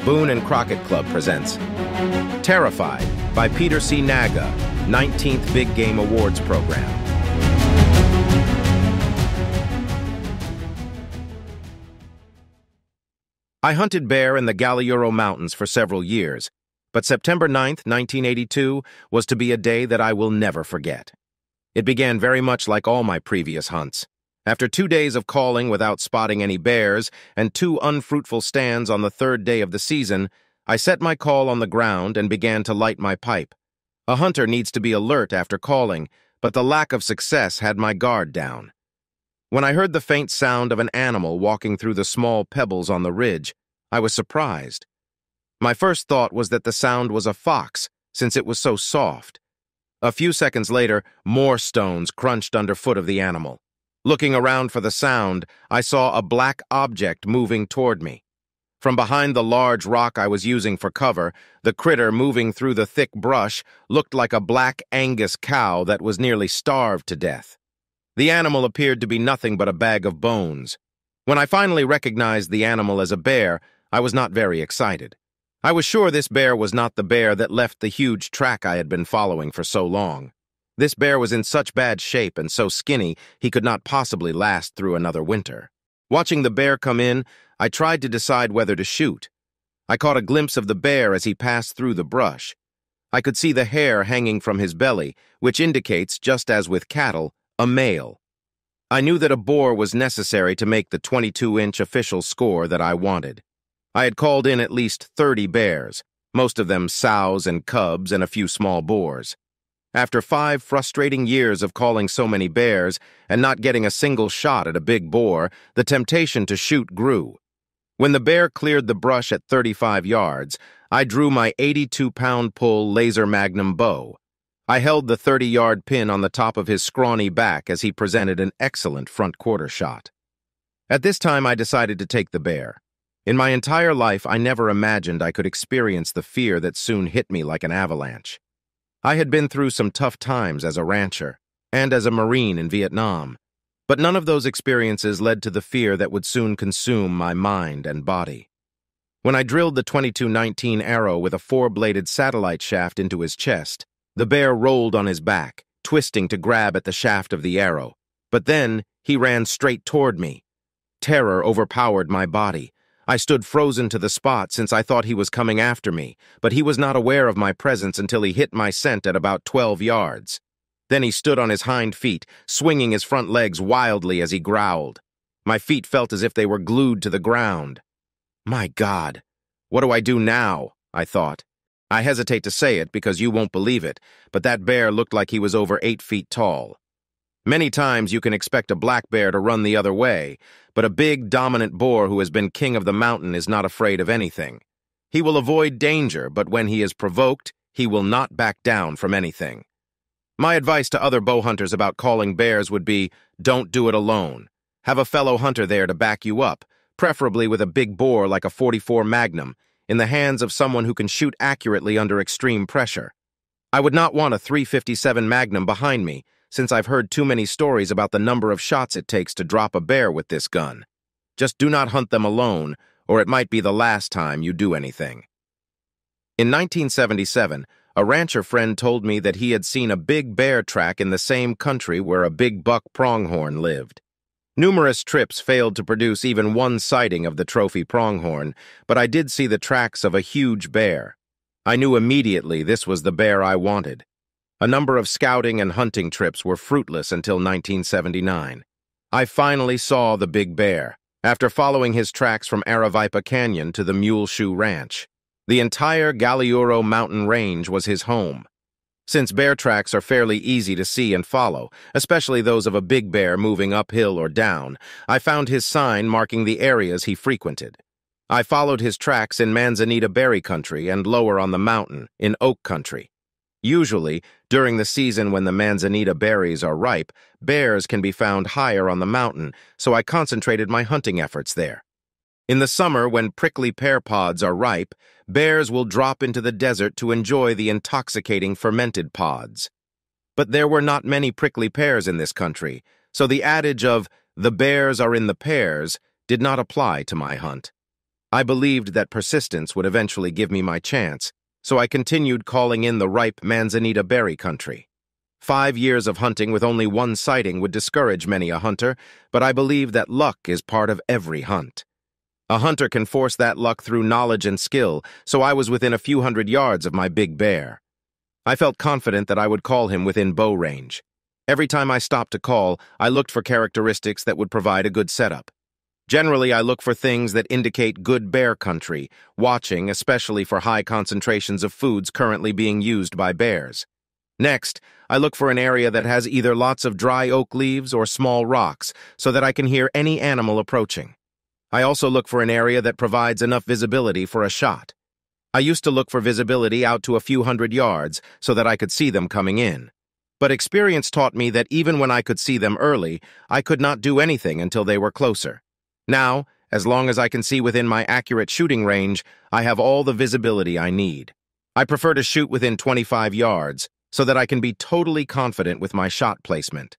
Boone and Crockett Club presents Terrified by Peter C. Knagge, 19th Big Game Awards Program. I hunted bear in the Galiuro Mountains for several years, but September 9th, 1982 was to be a day that I will never forget. It began very much like all my previous hunts. After 2 days of calling without spotting any bears and 2 unfruitful stands on the 3rd day of the season, I set my call on the ground and began to light my pipe. A hunter needs to be alert after calling, but the lack of success had my guard down. When I heard the faint sound of an animal walking through the small pebbles on the ridge, I was surprised. My first thought was that the sound was a fox, since it was so soft. A few seconds later, more stones crunched underfoot of the animal. Looking around for the sound, I saw a black object moving toward me. From behind the large rock I was using for cover, the critter moving through the thick brush looked like a black Angus cow that was nearly starved to death. The animal appeared to be nothing but a bag of bones. When I finally recognized the animal as a bear, I was not very excited. I was sure this bear was not the bear that left the huge track I had been following for so long. This bear was in such bad shape and so skinny he could not possibly last through another winter. Watching the bear come in, I tried to decide whether to shoot. I caught a glimpse of the bear as he passed through the brush. I could see the hair hanging from his belly, which indicates, just as with cattle, a male. I knew that a boar was necessary to make the 22-inch official score that I wanted. I had called in at least 30 bears, most of them sows and cubs and a few small boars. After 5 frustrating years of calling so many bears and not getting a single shot at a big boar, the temptation to shoot grew. When the bear cleared the brush at 35 yards, I drew my 82-pound pull laser magnum bow. I held the 30-yard pin on the top of his scrawny back as he presented an excellent front quarter shot. At this time, I decided to take the bear. In my entire life, I never imagined I could experience the fear that soon hit me like an avalanche. I had been through some tough times as a rancher and as a Marine in Vietnam, but none of those experiences led to the fear that would soon consume my mind and body. When I drilled the 22-19 arrow with a 4-bladed satellite shaft into his chest, the bear rolled on his back, twisting to grab at the shaft of the arrow, but then he ran straight toward me. Terror overpowered my body. I stood frozen to the spot since I thought he was coming after me, but he was not aware of my presence until he hit my scent at about 12 yards. Then he stood on his hind feet, swinging his front legs wildly as he growled. My feet felt as if they were glued to the ground. My God, what do I do now? I thought. I hesitate to say it because you won't believe it, but that bear looked like he was over 8 feet tall. Many times you can expect a black bear to run the other way, but a big, dominant boar who has been king of the mountain is not afraid of anything. He will avoid danger, but when he is provoked, he will not back down from anything. My advice to other bow hunters about calling bears would be, don't do it alone. Have a fellow hunter there to back you up, preferably with a big bore like a .44 Magnum, in the hands of someone who can shoot accurately under extreme pressure. I would not want a .357 Magnum behind me, since I've heard too many stories about the number of shots it takes to drop a bear with this gun. Just do not hunt them alone, or it might be the last time you do anything. In 1977, a rancher friend told me that he had seen a big bear track in the same country where a big buck pronghorn lived. Numerous trips failed to produce even one sighting of the trophy pronghorn, but I did see the tracks of a huge bear. I knew immediately this was the bear I wanted. A number of scouting and hunting trips were fruitless until 1979. I finally saw the big bear, after following his tracks from Aravaipa Canyon to the Mule Shoe Ranch. The entire Galiuro mountain range was his home. Since bear tracks are fairly easy to see and follow, especially those of a big bear moving uphill or down, I found his sign marking the areas he frequented. I followed his tracks in Manzanita berry country and lower on the mountain, in oak country. Usually, during the season when the manzanita berries are ripe, bears can be found higher on the mountain, so I concentrated my hunting efforts there. In the summer, when prickly pear pods are ripe, bears will drop into the desert to enjoy the intoxicating fermented pods. But there were not many prickly pears in this country, so the adage of "the bears are in the pears" did not apply to my hunt. I believed that persistence would eventually give me my chance, so I continued calling in the ripe manzanita berry country. 5 years of hunting with only one sighting would discourage many a hunter, but I believe that luck is part of every hunt. A hunter can force that luck through knowledge and skill, so I was within a few hundred yards of my big bear. I felt confident that I would call him within bow range. Every time I stopped to call, I looked for characteristics that would provide a good setup. Generally, I look for things that indicate good bear country, watching especially for high concentrations of foods currently being used by bears. Next, I look for an area that has either lots of dry oak leaves or small rocks so that I can hear any animal approaching. I also look for an area that provides enough visibility for a shot. I used to look for visibility out to a few hundred yards so that I could see them coming in. But experience taught me that even when I could see them early, I could not do anything until they were closer. Now, as long as I can see within my accurate shooting range, I have all the visibility I need. I prefer to shoot within 25 yards so that I can be totally confident with my shot placement.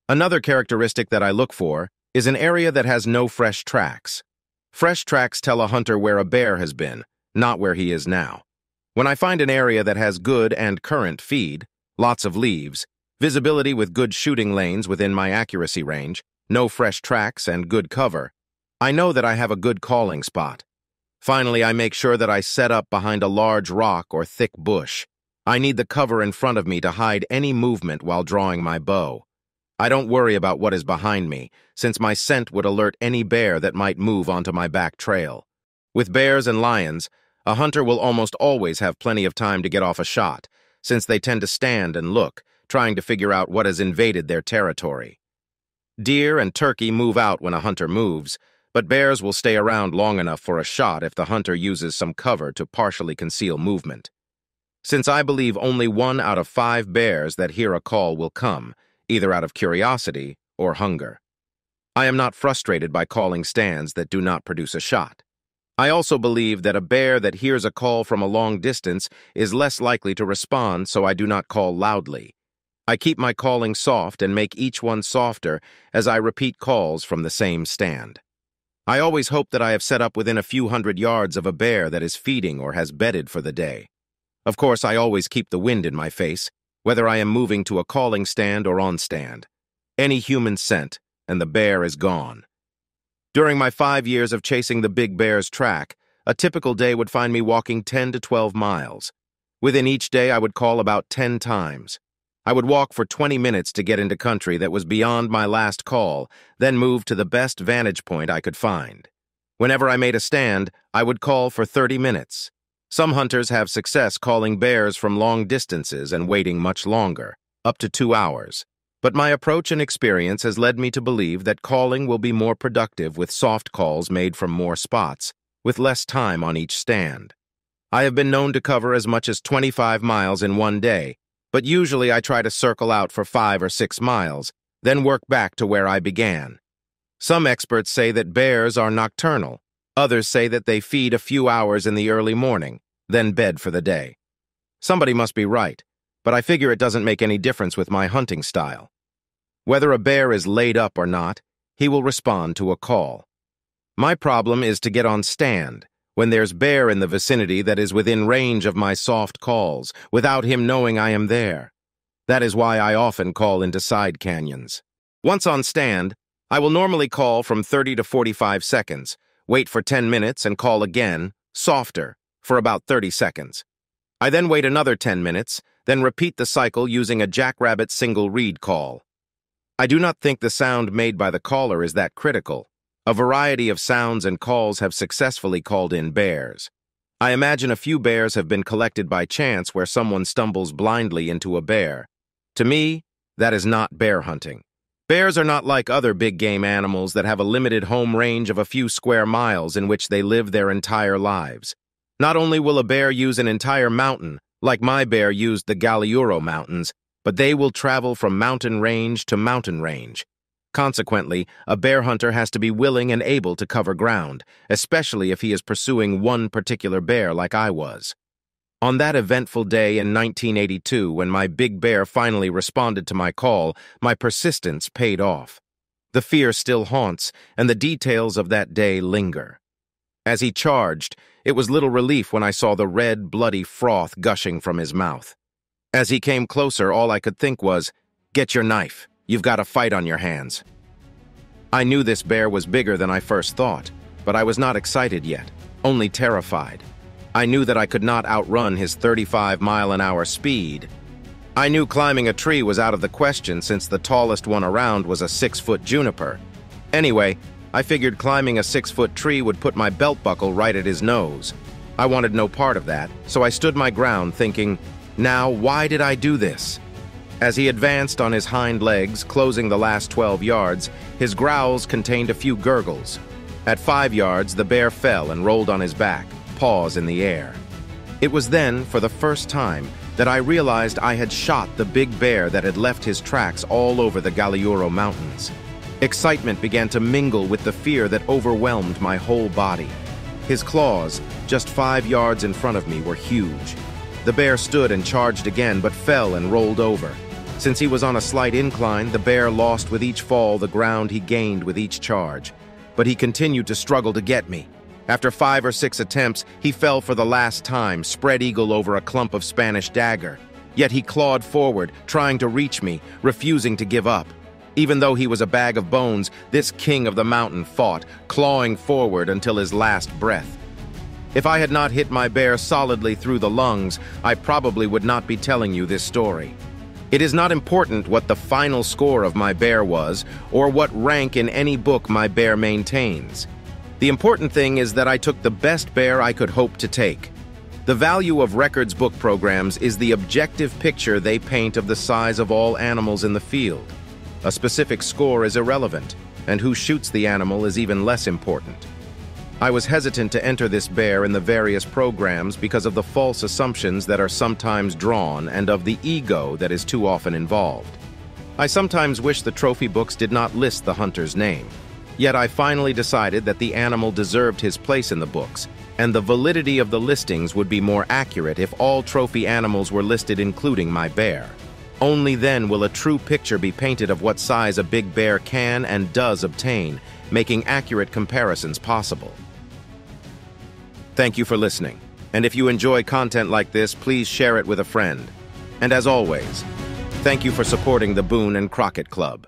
Another characteristic that I look for is an area that has no fresh tracks. Fresh tracks tell a hunter where a bear has been, not where he is now. When I find an area that has good and current feed, lots of leaves, visibility with good shooting lanes within my accuracy range, no fresh tracks, and good cover, I know that I have a good calling spot. Finally, I make sure that I set up behind a large rock or thick bush. I need the cover in front of me to hide any movement while drawing my bow. I don't worry about what is behind me, since my scent would alert any bear that might move onto my back trail. With bears and lions, a hunter will almost always have plenty of time to get off a shot, since they tend to stand and look, trying to figure out what has invaded their territory. Deer and turkey move out when a hunter moves, but bears will stay around long enough for a shot if the hunter uses some cover to partially conceal movement. Since I believe only 1 out of 5 bears that hear a call will come, either out of curiosity or hunger. I am not frustrated by calling stands that do not produce a shot. I also believe that a bear that hears a call from a long distance is less likely to respond, so I do not call loudly. I keep my calling soft and make each one softer as I repeat calls from the same stand. I always hope that I have set up within a few hundred yards of a bear that is feeding or has bedded for the day. Of course, I always keep the wind in my face, whether I am moving to a calling stand or on stand. Any human scent, and the bear is gone. During my 5 years of chasing the big bear's track, a typical day would find me walking 10 to 12 miles. Within each day, I would call about 10 times. I would walk for 20 minutes to get into country that was beyond my last call, then move to the best vantage point I could find. Whenever I made a stand, I would call for 30 minutes. Some hunters have success calling bears from long distances and waiting much longer, up to 2 hours. But my approach and experience has led me to believe that calling will be more productive with soft calls made from more spots, with less time on each stand. I have been known to cover as much as 25 miles in one day, but usually I try to circle out for 5 or 6 miles, then work back to where I began. Some experts say that bears are nocturnal. Others say that they feed a few hours in the early morning, then bed for the day. Somebody must be right, but I figure it doesn't make any difference with my hunting style. Whether a bear is laid up or not, he will respond to a call. My problem is to get on stand when there's bear in the vicinity that is within range of my soft calls, without him knowing I am there. That is why I often call into side canyons. Once on stand, I will normally call from 30 to 45 seconds, wait for 10 minutes and call again, softer, for about 30 seconds. I then wait another 10 minutes, then repeat the cycle using a jackrabbit single reed call. I do not think the sound made by the caller is that critical. A variety of sounds and calls have successfully called in bears. I imagine a few bears have been collected by chance where someone stumbles blindly into a bear. To me, that is not bear hunting. Bears are not like other big game animals that have a limited home range of a few square miles in which they live their entire lives. Not only will a bear use an entire mountain, like my bear used the Galiuro Mountains, but they will travel from mountain range to mountain range. Consequently, a bear hunter has to be willing and able to cover ground, especially if he is pursuing one particular bear like I was. On that eventful day in 1982, when my big bear finally responded to my call, my persistence paid off. The fear still haunts, and the details of that day linger. As he charged, it was little relief when I saw the red, bloody froth gushing from his mouth. As he came closer, all I could think was, "Get your knife. You've got a fight on your hands." I knew this bear was bigger than I first thought, but I was not excited yet, only terrified. I knew that I could not outrun his 35-mile-an-hour speed. I knew climbing a tree was out of the question since the tallest one around was a 6-foot juniper. Anyway, I figured climbing a 6-foot tree would put my belt buckle right at his nose. I wanted no part of that, so I stood my ground thinking, now why did I do this? As he advanced on his hind legs, closing the last 12 yards, his growls contained a few gurgles. At 5 yards, the bear fell and rolled on his back, paws in the air. It was then, for the first time, that I realized I had shot the big bear that had left his tracks all over the Galiuro Mountains. Excitement began to mingle with the fear that overwhelmed my whole body. His claws, just 5 yards in front of me, were huge. The bear stood and charged again, but fell and rolled over. Since he was on a slight incline, the bear lost with each fall the ground he gained with each charge. But he continued to struggle to get me. After 5 or 6 attempts, he fell for the last time, spread eagle over a clump of Spanish dagger. Yet he clawed forward, trying to reach me, refusing to give up. Even though he was a bag of bones, this king of the mountain fought, clawing forward until his last breath. If I had not hit my bear solidly through the lungs, I probably would not be telling you this story. It is not important what the final score of my bear was, or what rank in any book my bear maintains. The important thing is that I took the best bear I could hope to take. The value of records book programs is the objective picture they paint of the size of all animals in the field. A specific score is irrelevant, and who shoots the animal is even less important. I was hesitant to enter this bear in the various programs because of the false assumptions that are sometimes drawn and of the ego that is too often involved. I sometimes wish the trophy books did not list the hunter's name. Yet I finally decided that the animal deserved his place in the books, and the validity of the listings would be more accurate if all trophy animals were listed including my bear. Only then will a true picture be painted of what size a big bear can and does obtain, making accurate comparisons possible. Thank you for listening, and if you enjoy content like this, please share it with a friend. And as always, thank you for supporting the Boone and Crockett Club.